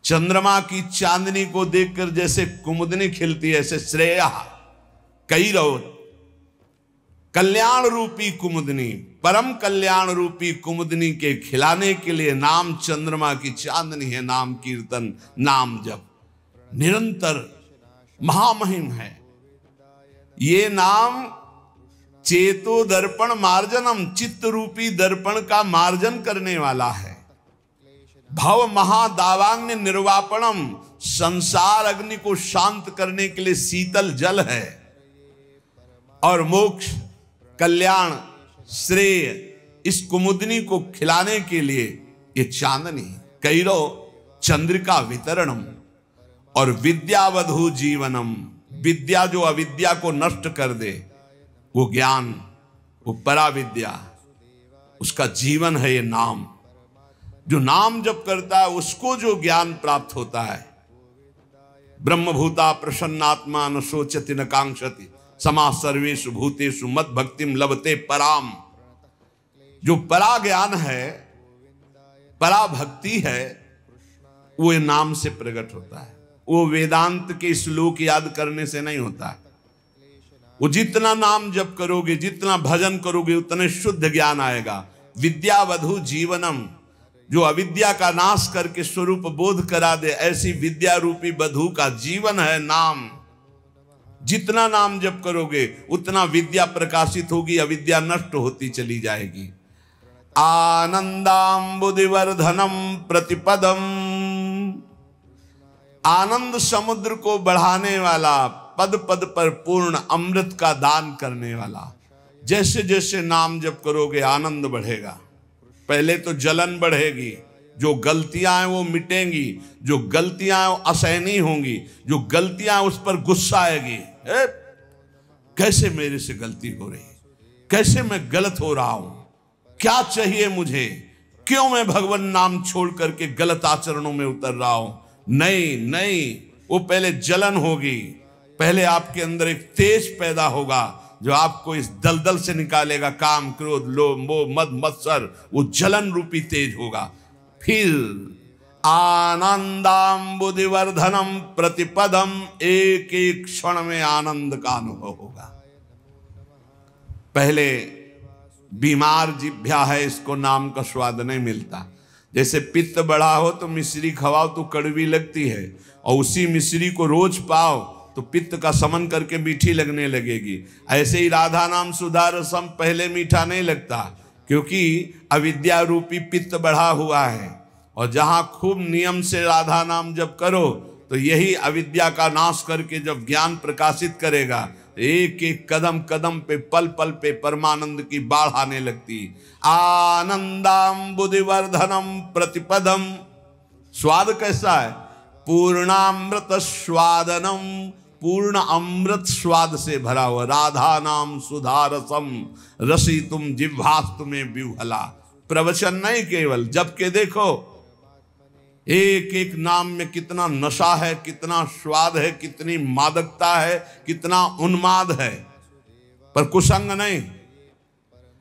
चंद्रमा की चांदनी को देखकर जैसे कुमुदनी खिलती है, ऐसे श्रेया कैरव कल्याण रूपी कुमुदनी, परम कल्याण रूपी कुमुदनी के खिलाने के लिए नाम चंद्रमा की चांदनी है। नाम कीर्तन, नाम जप निरंतर महामहिम है। ये नाम चेतो दर्पण मार्जनम, चित्त रूपी दर्पण का मार्जन करने वाला है। भव महादावाग्नि निर्वापणम, संसार अग्नि को शांत करने के लिए शीतल जल है। और मोक्ष, कल्याण, श्रेय इस कुमुदनी को खिलाने के लिए ये चांदनी। कैरव चंद्रिका वितरणम और विद्यावधु जीवनम, विद्या जो अविद्या को नष्ट कर दे, वो ज्ञान, वो पराविद्या, उसका जीवन है ये नाम। जो नाम जप करता है उसको जो ज्ञान प्राप्त होता है। ब्रह्मभूता प्रसन्नात्मा न सोचति न कांक्षति, समा सर्वेषु भूतेषु मद भक्तिम लभते पराम। जो परा ज्ञान है, परा भक्ति है, वो नाम से प्रकट होता है। वो वेदांत के श्लोक याद करने से नहीं होता है। वो जितना नाम जप करोगे, जितना भजन करोगे, उतने शुद्ध ज्ञान आएगा। विद्यावधु जीवनम, जो अविद्या का नाश करके स्वरूप बोध करा दे, ऐसी विद्या रूपी वधु का जीवन है नाम। जितना नाम जप करोगे उतना विद्या प्रकाशित होगी, अविद्या नष्ट होती चली जाएगी। आनंदाम्बुदिवर्धनम प्रतिपदम, आनंद समुद्र को बढ़ाने वाला, पद पद पर पूर्ण अमृत का दान करने वाला। जैसे जैसे नाम जप करोगे आनंद बढ़ेगा। पहले तो जलन बढ़ेगी, जो गलतियां हैं वो मिटेंगी, जो गलतियां हैं वो असहनीय होंगी, जो भगलतियां उस पर गुस्सा आएगी। कैसे मेरे से गलती हो रही, कैसे मैं गलत हो रहा हूं, क्या चाहिए मुझे, क्यों मैं भगवान नाम छोड़ करके गलत आचरणों में उतर रहा हूं। नहीं नहीं, वो पहले जलन होगी, पहले आपके अंदर एक तेज पैदा होगा जो आपको इस दलदल से निकालेगा। काम, क्रोध, लोभ, मोह, मद, मत्सर, वो जलन रूपी तेज होगा। फिर आनंदाम्बुदिवर्धनम प्रतिपदम, एक एक क्षण में आनंद का अनुभव होगा। पहले बीमार जिभ्या है, इसको नाम का स्वाद नहीं मिलता। जैसे पित्त बढ़ा हो तो मिश्री खवाओ तो कड़वी लगती है, और उसी मिश्री को रोज पाओ तो पित्त का समन करके मीठी लगने लगेगी। ऐसे ही राधा नाम सुधा रसम पहले मीठा नहीं लगता, क्योंकि अविद्या रूपी पित्त बढ़ा हुआ है। और जहां खूब नियम से राधा नाम जप करो तो यही अविद्या का नाश करके जब ज्ञान प्रकाशित करेगा, एक एक कदम कदम पे, पल पल पे परमानंद की बाढ़ आने लगती। आनंदाम्बुदिवर्धनम प्रतिपदम, स्वाद कैसा है? पूर्णामृत स्वादनम, पूर्ण अमृत स्वाद से भरा हुआ। राधा नाम सुधा रसम रसी तुम जिह्वास्तु में विह्वला। प्रवचन नहीं केवल, जब के देखो एक एक नाम में कितना नशा है, कितना स्वाद है, कितनी मादकता है, कितना उन्माद है, पर कुसंग नहीं।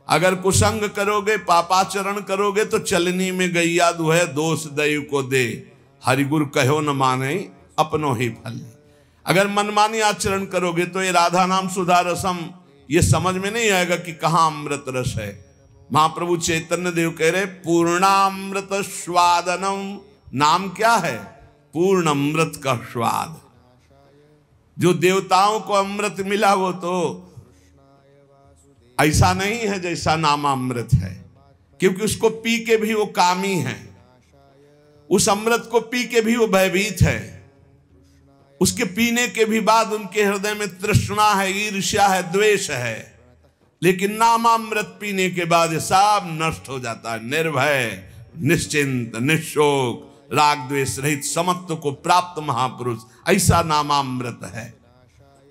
अगर कुसंग करोगे, पापाचरण करोगे तो चलनी में गैया दुहे, दोष दैव को दे, हरिगुरु कहो न माने अपनो ही फल। अगर मनमानी आचरण करोगे तो ये राधा नाम सुधा रसम ये समझ में नहीं आएगा कि कहाँ अमृत रस है। महाप्रभु चैतन्य देव कह रहे पूर्णामृत स्वादनम, नाम क्या है? पूर्ण अमृत का स्वाद। जो देवताओं को अमृत मिला वो तो ऐसा नहीं है जैसा नाम अमृत है, क्योंकि उसको पी के भी वो कामी है, उस अमृत को पी के भी वो भयभीत है, उसके पीने के भी बाद उनके हृदय में तृष्णा है, ईर्ष्या है, द्वेष है। लेकिन नामामृत पीने के बाद ये सब नष्ट हो जाता है। निर्भय, निश्चिंत, निशोक, राग द्वेष रहित समत्व को प्राप्त महापुरुष, ऐसा नामामृत है।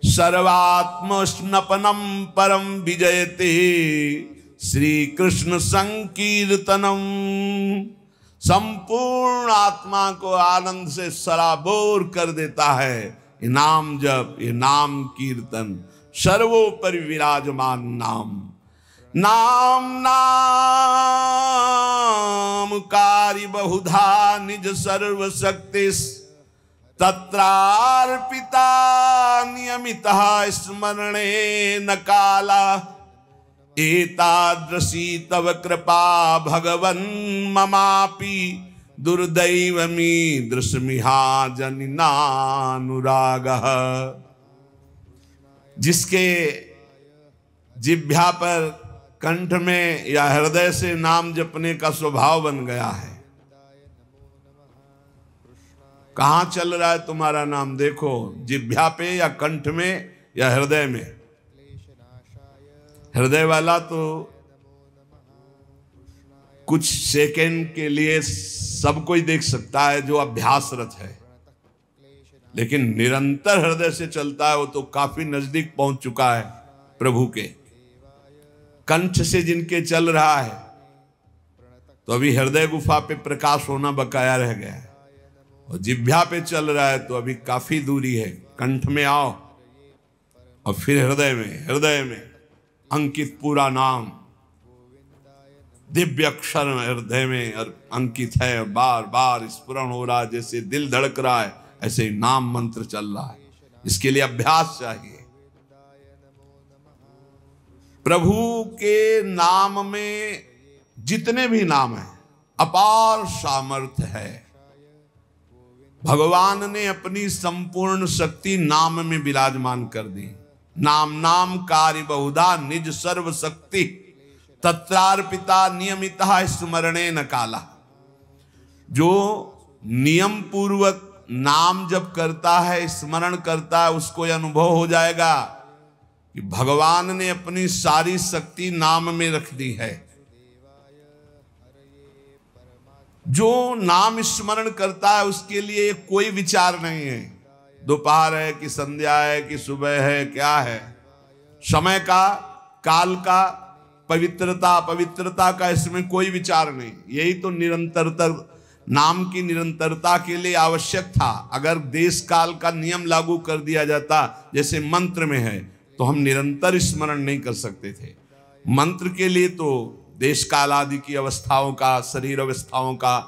सर्वात्म स्नपनम परम विजयते श्री कृष्ण संकीर्तनम, संपूर्ण आत्मा को आनंद से सराबोर कर देता है ये नाम जप, ये नाम कीर्तन। सर्वोपरि विराजमान नाम, नाम नाम कारी बहुधा निज सर्व शक्ति तत्रार्पिता नियमितः स्मरणे न काला एतादृशी तव कृपा भगवन् ममापि दुर्दैवमी दृश्मिहा जनिनानुरागः। जिसके जिह्वा पर, कंठ में या हृदय से नाम जपने का स्वभाव बन गया है, कहां चल रहा है तुम्हारा नाम? देखो, जिह्वा पे या कंठ में या हृदय में। हृदय वाला तो कुछ सेकंड के लिए सब कोई देख सकता है जो अभ्यासरत है, लेकिन निरंतर हृदय से चलता है वो तो काफी नजदीक पहुंच चुका है प्रभु के। कंठ से जिनके चल रहा है तो अभी हृदय गुफा पे प्रकाश होना बकाया रह गया है, और जिह्वा पे चल रहा है तो अभी काफी दूरी है। कंठ में आओ और फिर हृदय में अंकित पूरा नाम, दिव्य अक्षर हृदय में अंकित है, बार बार स्फुरण हो रहा है। जैसे दिल धड़क रहा है ऐसे ही नाम मंत्र चल रहा है। इसके लिए अभ्यास चाहिए। प्रभु के नाम में जितने भी नाम हैं अपार सामर्थ्य है। भगवान ने अपनी संपूर्ण शक्ति नाम में विराजमान कर दी। नाम नाम कार्य बहुधा निज सर्व शक्ति तत्रार्पिता नियमितः स्मरणे न काला। जो नियम पूर्वक नाम जप करता है, स्मरण करता है, उसको यह अनुभव हो जाएगा कि भगवान ने अपनी सारी शक्ति नाम में रख दी है। जो नाम स्मरण करता है उसके लिए कोई विचार नहीं है, दोपहर है कि संध्या है कि सुबह है, क्या है, समय का, काल का, पवित्रता का इसमें कोई विचार नहीं। यही तो निरंतरता, नाम की निरंतरता के लिए आवश्यक था। अगर देश काल का नियम लागू कर दिया जाता जैसे मंत्र में है तो हम निरंतर स्मरण नहीं कर सकते थे। मंत्र के लिए तो देश काल आदि की अवस्थाओं का, शरीर अवस्थाओं का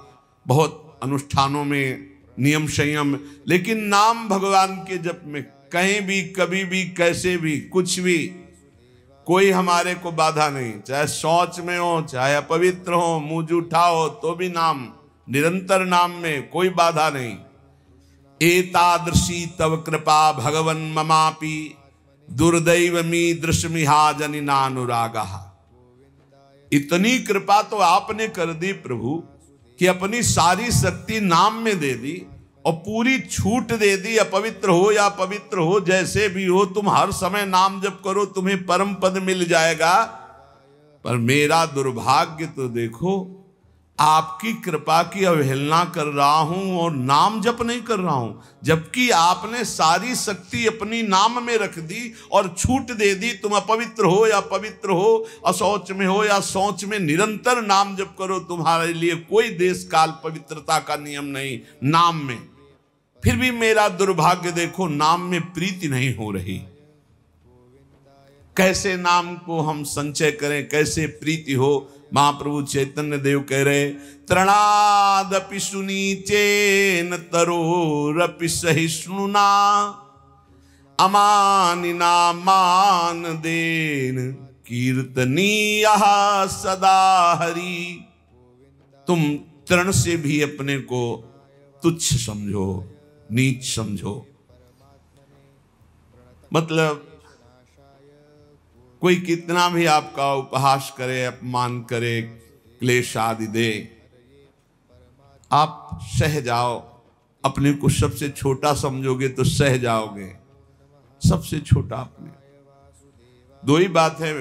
बहुत अनुष्ठानों में नियम संयम, लेकिन नाम भगवान के जप में कहीं भी, कभी भी, कैसे भी, कुछ भी कोई हमारे को बाधा नहीं। चाहे शौच में हो, चाहे अपवित्र हो, मुंह जूठा हो, तो भी नाम, निरंतर नाम में कोई बाधा नहीं। एतादृशी तव कृपा भगवन् ममापि दुर्दैवमी दृश्मिहा जनिनानुरागः। इतनी कृपा तो आपने कर दी प्रभु कि अपनी सारी शक्ति नाम में दे दी और पूरी छूट दे दी। अपवित्र हो या पवित्र हो, जैसे भी हो, तुम हर समय नाम जप करो, तुम्हें परम पद मिल जाएगा। पर मेरा दुर्भाग्य तो देखो, आपकी कृपा की अवहेलना कर रहा हूं और नाम जप नहीं कर रहा हूं, जबकि आपने सारी शक्ति अपनी नाम में रख दी और छूट दे दी। तुम अपवित्र हो या पवित्र हो, अशौच में हो या शौच में, निरंतर नाम जप करो। तुम्हारे लिए कोई देश काल पवित्रता का नियम नहीं नाम में। फिर भी मेरा दुर्भाग्य देखो, नाम में प्रीति नहीं हो रही। कैसे नाम को हम संचय करें, कैसे प्रीति हो? महाप्रभु चैतन्य देव कह रहे, तृणादपि सुनीचेन तरोरपि सहिष्णुना अमानिना मान देन कीर्तनीयः सदा हरि। तुम तृण से भी अपने को तुच्छ समझो, नीच समझो। मतलब कोई कितना भी आपका उपहास करे, अपमान करे, क्लेश आदि दे, आप सह जाओ। अपने को सबसे छोटा समझोगे तो सह जाओगे। सबसे छोटा अपने, दो ही बात है,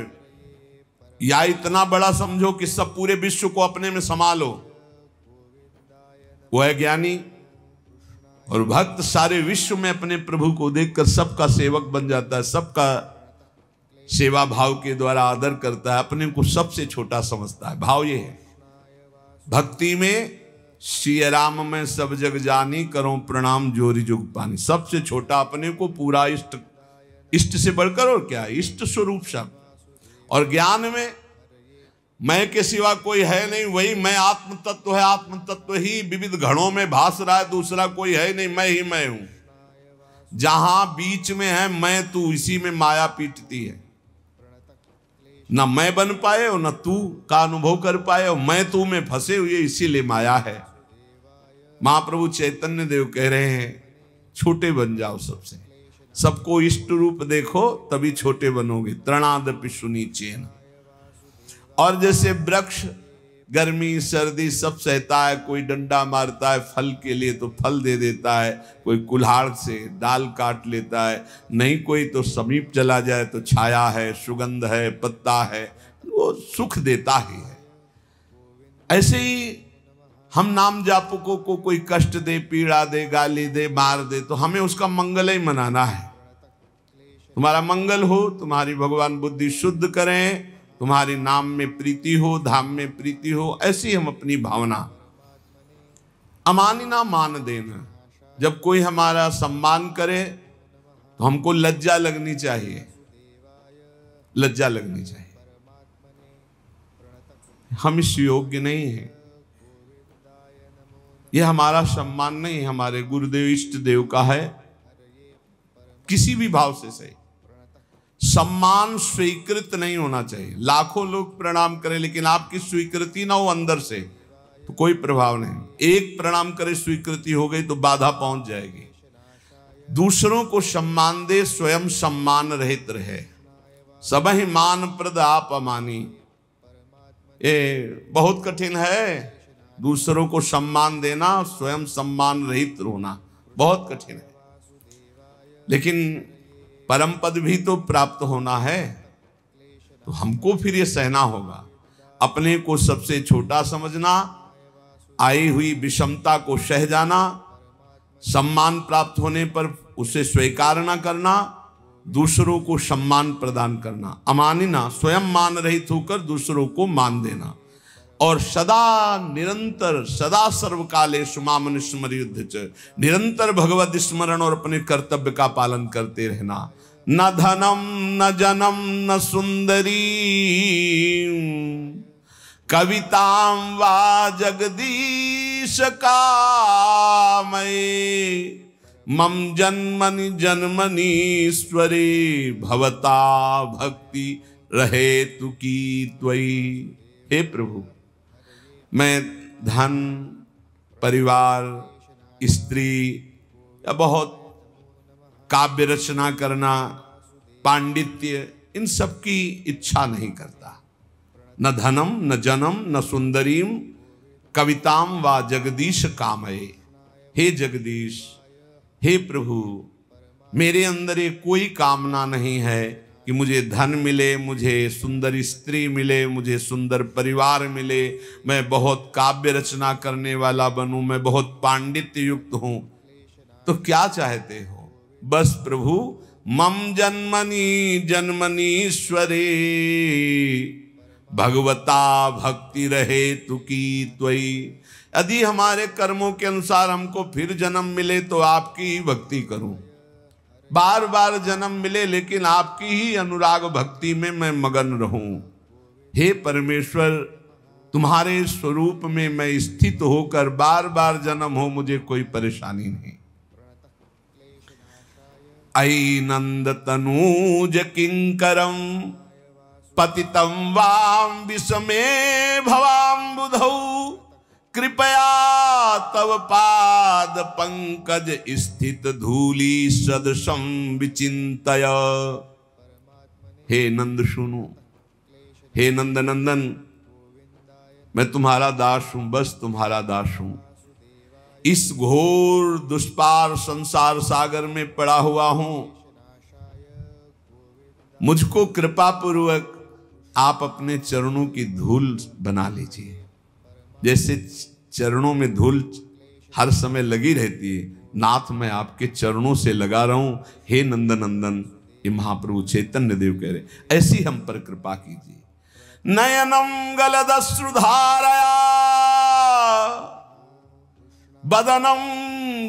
या इतना बड़ा समझो कि सब पूरे विश्व को अपने में समा लो, वो है ज्ञानी। और भक्त सारे विश्व में अपने प्रभु को देखकर सबका सेवक बन जाता है, सबका सेवा भाव के द्वारा आदर करता है, अपने को सबसे छोटा समझता है। भाव ये है भक्ति में, श्री राम में सब जग जानी, करो प्रणाम जोरी जुग पानी। सबसे छोटा अपने को, पूरा इष्ट से बढ़कर और क्या, इष्ट स्वरूप शब्द। और ज्ञान में मैं के सिवा कोई है नहीं, वही मैं आत्म तत्व है, आत्म तत्व ही विविध घड़ों में भास रहा है, दूसरा कोई है नहीं, मैं ही मैं हूं। जहां बीच में है मैं तू, इसी में माया पीटती है। न मैं बन पाए और न तू का अनुभव कर पाए, और मैं तू में फंसे हुए, इसीलिए माया है। महाप्रभु चैतन्य देव कह रहे हैं छोटे बन जाओ सबसे, सबको इष्ट रूप देखो तभी छोटे बनोगे। तृणादपि सुनीचेन। और जैसे वृक्ष गर्मी सर्दी सब सहता है, कोई डंडा मारता है फल के लिए तो फल दे देता है, कोई कुल्हाड़ से डाल काट लेता है, नहीं कोई तो समीप चला जाए तो छाया है, सुगंध है, पत्ता है, वो सुख देता ही है। ऐसे ही हम नाम जापकों को कोई कष्ट दे, पीड़ा दे, गाली दे, मार दे, तो हमें उसका मंगल ही मनाना है। तुम्हारा मंगल हो, तुम्हारी भगवान बुद्धि शुद्ध करें, तुम्हारे नाम में प्रीति हो, धाम में प्रीति हो, ऐसी हम अपनी भावना। अमानिना मान देना, जब कोई हमारा सम्मान करे तो हमको लज्जा लगनी चाहिए, लज्जा लगनी चाहिए। हम इस योग्य नहीं हैं, यह हमारा सम्मान नहीं, हमारे गुरुदेव इष्ट देव का है। किसी भी भाव से सही, सम्मान स्वीकृत नहीं होना चाहिए। लाखों लोग प्रणाम करें लेकिन आपकी स्वीकृति ना हो अंदर से तो कोई प्रभाव नहीं। एक प्रणाम करे स्वीकृति हो गई तो बाधा पहुंच जाएगी। दूसरों को सम्मान दे, स्वयं सम्मान रहित रहे। सबहि मान प्रद आप अमानी, ये बहुत कठिन है। दूसरों को सम्मान देना, स्वयं सम्मान रहित होना बहुत कठिन है। लेकिन परम पद भी तो प्राप्त होना है, तो हमको फिर ये सहना होगा। अपने को सबसे छोटा समझना, आई हुई विषमता को सह जाना, सम्मान प्राप्त होने पर उसे स्वीकार न करना, दूसरों को सम्मान प्रदान करना। अमानिना, स्वयं मान रहित होकर दूसरों को मान देना। और सदा निरंतर, सदा सर्वकालेषु माम स्मरयुध्य च, निरंतर भगवत स्मरण और अपने कर्तव्य का पालन करते रहना। न धनम न जनम न सुंदरी कवितां वा जगदीश कामये, मम जन्मनि जन्मनीश्वरे भवता भक्ति रहे तु की त्वयि। हे प्रभु, मैं धन, परिवार, स्त्री या बहुत काव्य रचना करना, पांडित्य, इन सब की इच्छा नहीं करता। न धनम न जनम न सुंदरीम कविताम वा जगदीश कामये। हे जगदीश, हे प्रभु, मेरे अंदर ये कोई कामना नहीं है कि मुझे धन मिले, मुझे सुंदर स्त्री मिले, मुझे सुंदर परिवार मिले, मैं बहुत काव्य रचना करने वाला बनूं, मैं बहुत पांडित्य युक्त हूं। तो क्या चाहते हो? बस प्रभु, मम जन्मनि जन्मनीश्वरे भगवता भक्ति रहे तु की त्वयि। यदि हमारे कर्मों के अनुसार हमको फिर जन्म मिले तो आपकी ही भक्ति करूं। बार बार जन्म मिले लेकिन आपकी ही अनुराग भक्ति में मैं मगन रहूं। हे परमेश्वर, तुम्हारे स्वरूप में मैं स्थित होकर बार बार जन्म हो, मुझे कोई परेशानी नहीं। अयि नंद तनूज किंकरम पतितं वाम विषमे भवाम बुधौ, कृपया तव पाद पंकज स्थित धूली सदृशम विचिंतय। हे नंद सुनो, हे नंद नंदन, मैं तुम्हारा दास हूं, बस तुम्हारा दास हूं। इस घोर दुष्पार संसार सागर में पड़ा हुआ हूं, मुझको कृपा पूर्वक आप अपने चरणों की धूल बना लीजिए। जैसे चरणों में धूल हर समय लगी रहती है, नाथ मैं आपके चरणों से लगा रहा हूं। हे नंदनंदन, ये महाप्रभु चैतन्य देव कह रहे, ऐसी हम पर कृपा कीजिए। नयनम गलदश्रुधारया बदनम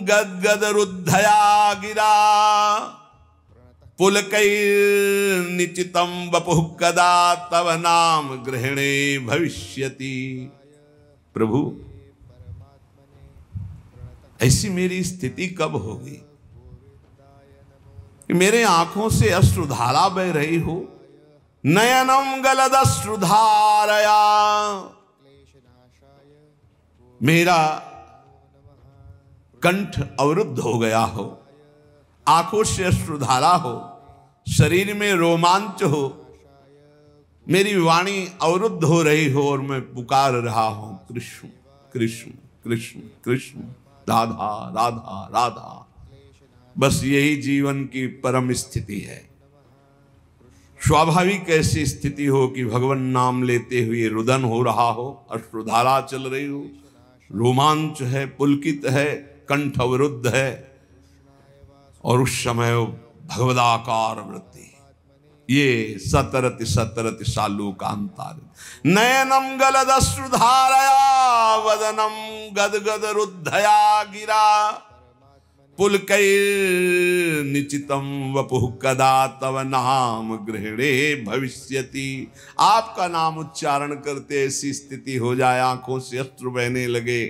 गदगद रुद्धया गिरा, पुलकैर्निचितं वपुः कदा तव नाम ग्रहणे भविष्यति। प्रभु ऐसी मेरी स्थिति कब होगी कि मेरे आंखों से अश्रुधारा बह रही हो। नयनम गलदश्रुधारया, मेरा कंठ अवरुद्ध हो गया हो, आंखों से अश्रुधारा हो, शरीर में रोमांच हो, मेरी वाणी अवरुद्ध हो रही हो और मैं पुकार रहा हूं कृष्ण कृष्ण कृष्ण कृष्ण, राधा राधा राधा। बस यही जीवन की परम स्थिति है। स्वाभाविक ऐसी स्थिति हो कि भगवान नाम लेते हुए रुदन हो रहा हो, अश्रुधारा चल रही हो, रोमांच है, पुलकित है, कंठ अवरुद्ध है, और उस समय भगवदाकार वृत्ति, ये सतरति सतरति सालूकांतार। नयनम गलदश्रुधारया वदनम गदगद रुद्धया गिरा, पुलकैर्निचितं वपुः कदा तव नाम गृहणे भविष्यति। आपका नाम उच्चारण करते ऐसी स्थिति हो जाए, आंखों से अश्रु बहने लगे,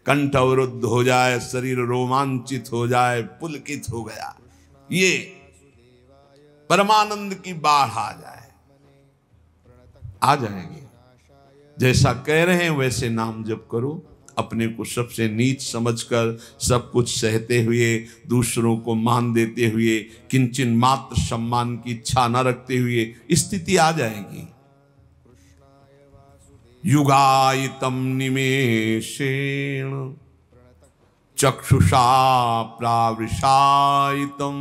कंठ अवरुद्ध हो जाए, शरीर रोमांचित हो जाए, पुलकित हो गया, ये परमानंद की बाढ़ आ जाए, आ जाएगी। जैसा कह रहे हैं वैसे नाम जप करो। अपने को सबसे नीच समझकर, सब कुछ सहते हुए, दूसरों को मान देते हुए, किंचन मात्र सम्मान की इच्छा न रखते हुए स्थिति आ जाएगी। युगायितम निमेषेण चक्षुषा प्रावृषायितम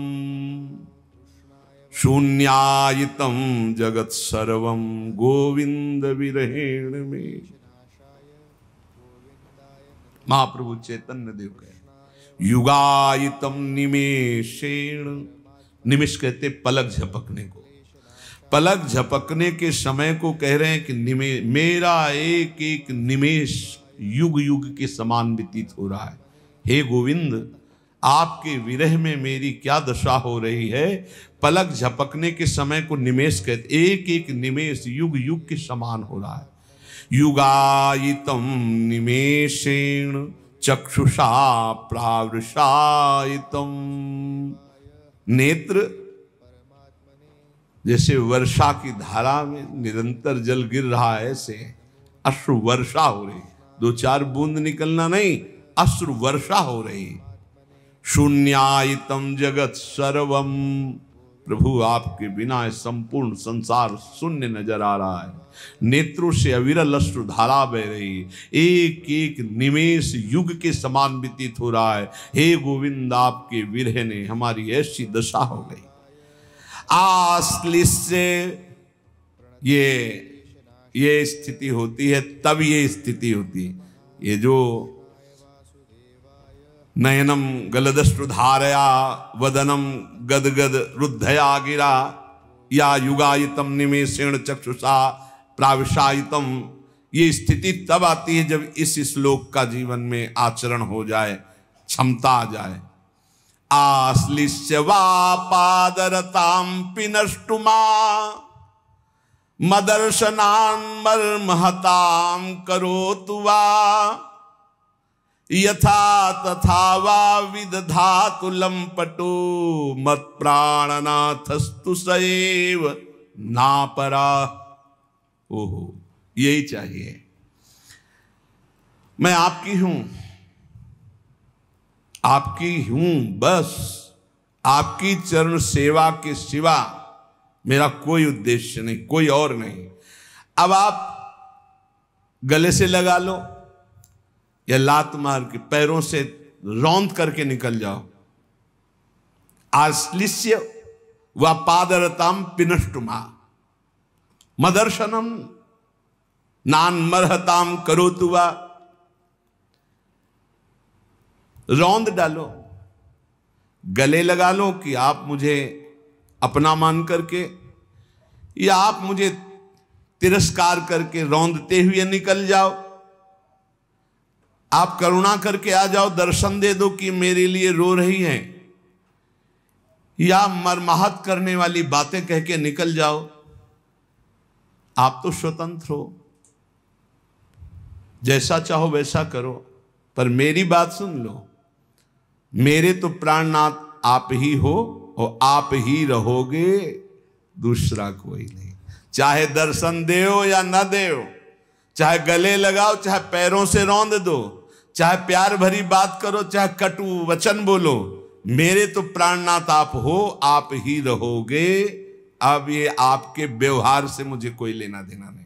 शून्यायितम जगत सर्वम गोविंद विरहेण में। महाप्रभु चैतन्य देव कहे युगायितम निमेषेण, निमिष कहते पलक झपकने को, पलक झपकने के समय को कह रहे हैं कि मेरा एक एक निमेष युग युग के समान व्यतीत हो रहा है। हे गोविंद, आपके विरह में मेरी क्या दशा हो रही है। पलक झपकने के समय को निमेष कहते, एक एक निमेष युग युग के समान हो रहा है। युगायितम निमेषेण चक्षुषा प्रावृषायितम, नेत्र जैसे वर्षा की धारा में निरंतर जल गिर रहा है, ऐसे अश्रु वर्षा हो रही, दो चार बूंद निकलना नहीं, अश्रु वर्षा हो रही। शून्यायितम जगत सर्वम, प्रभु आपके बिना संपूर्ण संसार शून्य नजर आ रहा है। नेत्रों से अविरल अश्रु धारा बह रही, एक एक निमेष युग के समान व्यतीत हो रहा है। हे गोविंद, आपके विरह ने हमारी ऐसी दशा हो गई। आश्लिष्य, ये स्थिति होती है, तब ये स्थिति होती है। ये जो नयनम गलदश्रुधारया वदनम गदगद रुद्धया गिरा, या युगायितम निमेषेण चक्षुषा प्राविशायितम, ये स्थिति तब आती है जब इस श्लोक का जीवन में आचरण हो जाए, क्षमता आ जाए। आश्लिष्य वा पादरतां पिनष्टुमा मदर्शनान् मर्महतां करोतु वा, यथा तथा वा विदधातु लंपटो मत प्राणनाथस्तु सएव नापरा। ओहो, यही चाहिए। मैं आपकी हूं, आपकी हूं, बस आपकी चरण सेवा के सिवा मेरा कोई उद्देश्य नहीं, कोई और नहीं। अब आप गले से लगा लो या लात मार के पैरों से रौंद करके निकल जाओ। आश्लिष्य व पादरताम पिनष्टुमा मदर्शनम नान्मर्हताम करोतु वा, रौंद डालो, गले लगा लो कि आप मुझे अपना मान करके, या आप मुझे तिरस्कार करके रौंदते हुए निकल जाओ। आप करुणा करके आ जाओ, दर्शन दे दो कि मेरे लिए रो रही हैं। या मरमाहत करने वाली बातें कह के निकल जाओ। आप तो स्वतंत्र हो, जैसा चाहो वैसा करो, पर मेरी बात सुन लो। मेरे तो प्राणनाथ आप ही हो और आप ही रहोगे, दूसरा कोई नहीं। चाहे दर्शन देओ या न देओ, चाहे गले लगाओ, चाहे पैरों से रौंद दो, चाहे प्यार भरी बात करो, चाहे कटु वचन बोलो, मेरे तो प्राणनाथ आप हो, आप ही रहोगे। अब ये आपके व्यवहार से मुझे कोई लेना देना नहीं।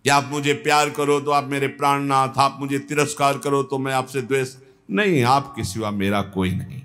कि आप मुझे प्यार करो तो आप मेरे प्राणनाथ, आप मुझे तिरस्कार करो तो मैं आपसे द्वेष नहीं। आपके सिवा मेरा कोई नहीं।